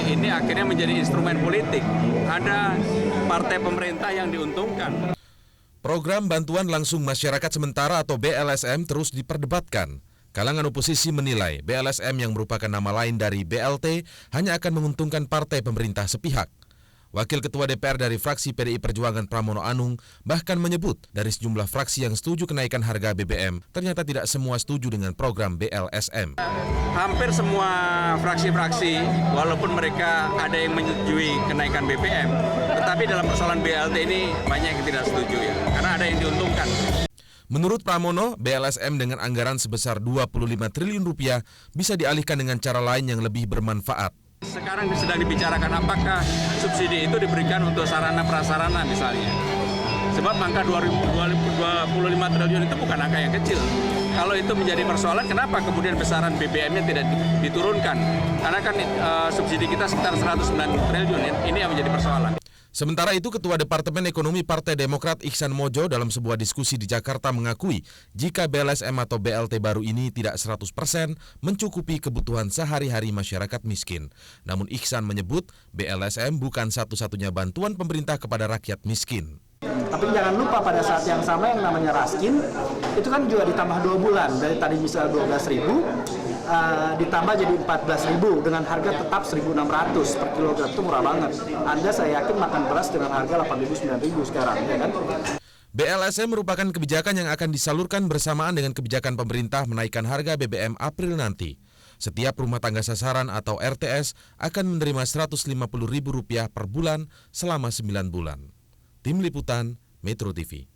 ini akhirnya menjadi instrumen politik. Ada partai pemerintah yang diuntungkan. Program Bantuan Langsung Masyarakat Sementara atau BLSM terus diperdebatkan. Kalangan oposisi menilai BLSM yang merupakan nama lain dari BLT hanya akan menguntungkan partai pemerintah sepihak. Wakil Ketua DPR dari fraksi PDI Perjuangan Pramono Anung bahkan menyebut dari sejumlah fraksi yang setuju kenaikan harga BBM, ternyata tidak semua setuju dengan program BLSM. Hampir semua fraksi-fraksi, walaupun mereka ada yang menyetujui kenaikan BBM, tetapi dalam persoalan BLT ini banyak yang tidak setuju ya, karena ada yang diuntungkan. Menurut Pramono, BLSM dengan anggaran sebesar 25 triliun rupiah bisa dialihkan dengan cara lain yang lebih bermanfaat. Sekarang sedang dibicarakan apakah subsidi itu diberikan untuk sarana prasarana misalnya. Sebab angka 25 triliun itu bukan angka yang kecil. Kalau itu menjadi persoalan, kenapa kemudian besaran BBM-nya tidak diturunkan? Karena kan subsidi kita sekitar 109 triliun, ini yang menjadi persoalan. Sementara itu, Ketua Departemen Ekonomi Partai Demokrat Iksan Mojo dalam sebuah diskusi di Jakarta mengakui jika BLSM atau BLT baru ini tidak 100% mencukupi kebutuhan sehari-hari masyarakat miskin. Namun Iksan menyebut BLSM bukan satu-satunya bantuan pemerintah kepada rakyat miskin. Tapi jangan lupa pada saat yang sama yang namanya Raskin itu kan juga ditambah 2 bulan. Dari tadi bisa 12.000 ditambah jadi 14.000 dengan harga tetap 1.600 per kilogram, itu murah banget. Anda saya yakin makan beras dengan harga 8.000 9.000 sekarang, ya kan? BLSM merupakan kebijakan yang akan disalurkan bersamaan dengan kebijakan pemerintah menaikkan harga BBM April nanti. Setiap rumah tangga sasaran atau RTS akan menerima Rp150.000 per bulan selama 9 bulan. Tim Liputan, Metro TV.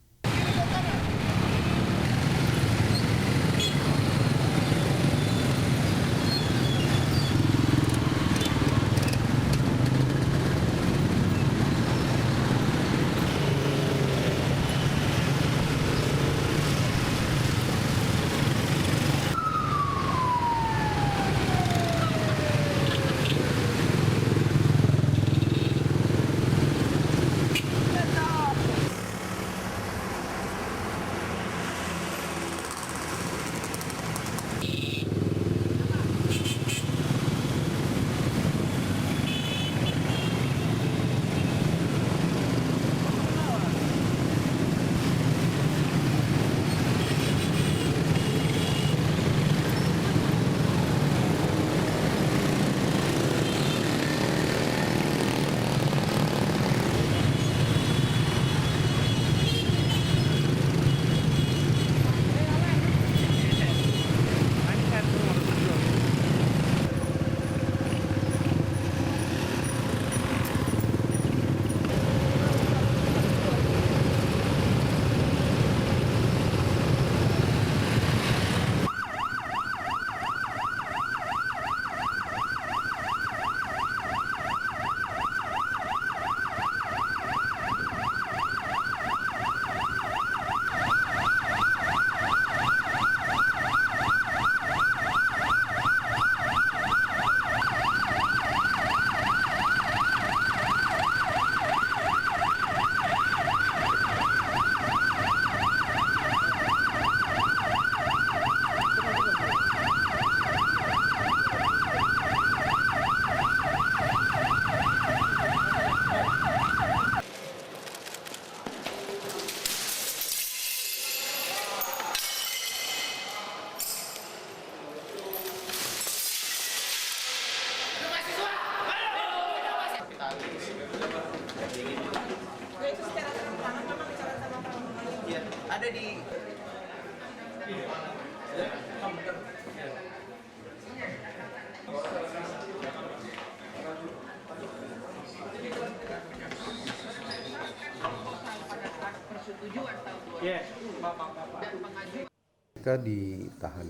Ada di mereka ditahan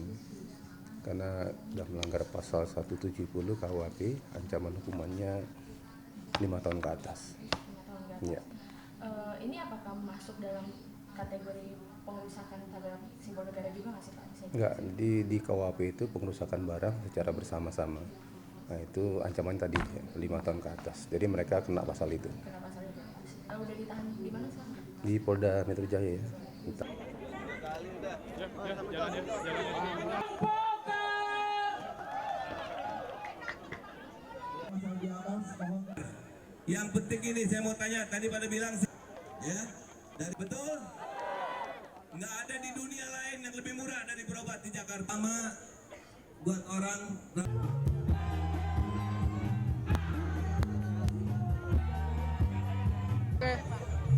karena sudah melanggar pasal 170 KUHP, ancaman hukumannya 5 tahun ke atas. 5 tahun ke atas. Ya. Ini apakah masuk dalam kategori pengerusakan terhadap simbol negara juga nggak sih Pak? Enggak, di KUHP itu pengerusakan barang secara bersama-sama. Nah itu ancaman tadi 5 tahun ke atas. Jadi mereka kena pasal itu. Kena pasal itu. Udah ditahan di mana sih? Di Polda Metro Jaya ya. Jalan. Yang penting ini saya mau tanya, tadi pada bilang ya, dari betul? Nggak ada di dunia lain yang lebih murah dari berobat di Jakarta. Sama buat orang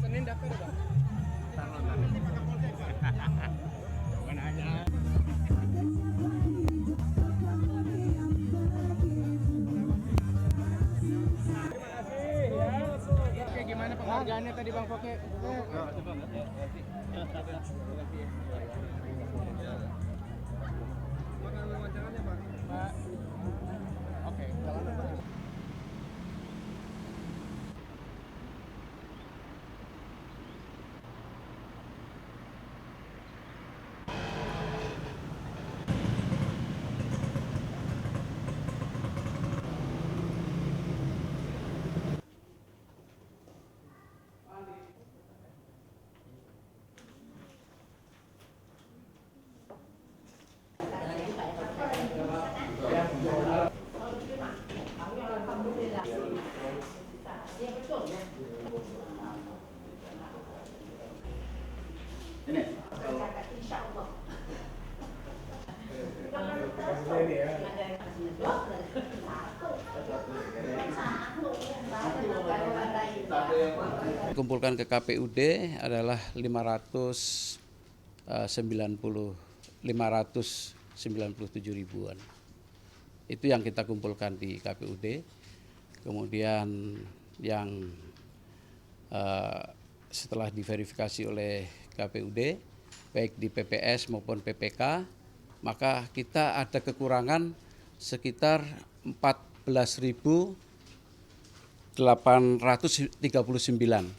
Senin daftar udah. Oke, gimana penghargaannya tadi Bang Foke? Oke. Kumpulkan ke KPUD adalah 597 ribuan. Itu yang kita kumpulkan di KPUD. Kemudian yang setelah diverifikasi oleh KPUD, baik di PPS maupun PPK, maka kita ada kekurangan sekitar 14.839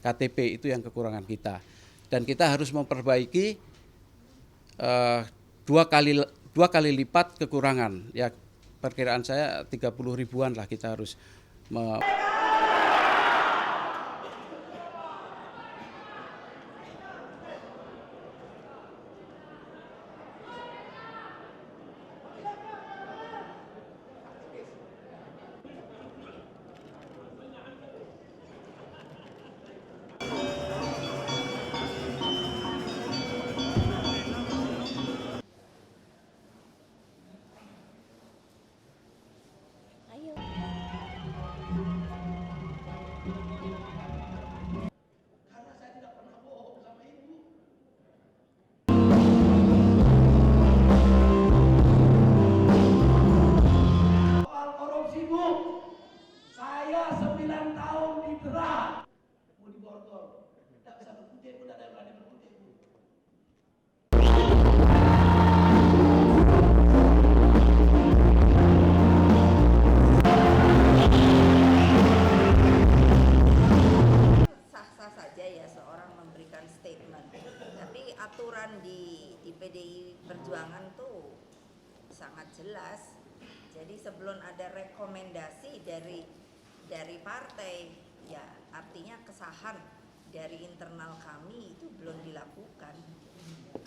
KTP, itu yang kekurangan kita. Dan kita harus memperbaiki dua kali lipat kekurangan. Ya, perkiraan saya 30 ribuan lah kita harus aturan di PDI Perjuangan tuh sangat jelas. Jadi sebelum ada rekomendasi dari partai, ya artinya kesahan dari internal kami itu belum dilakukan.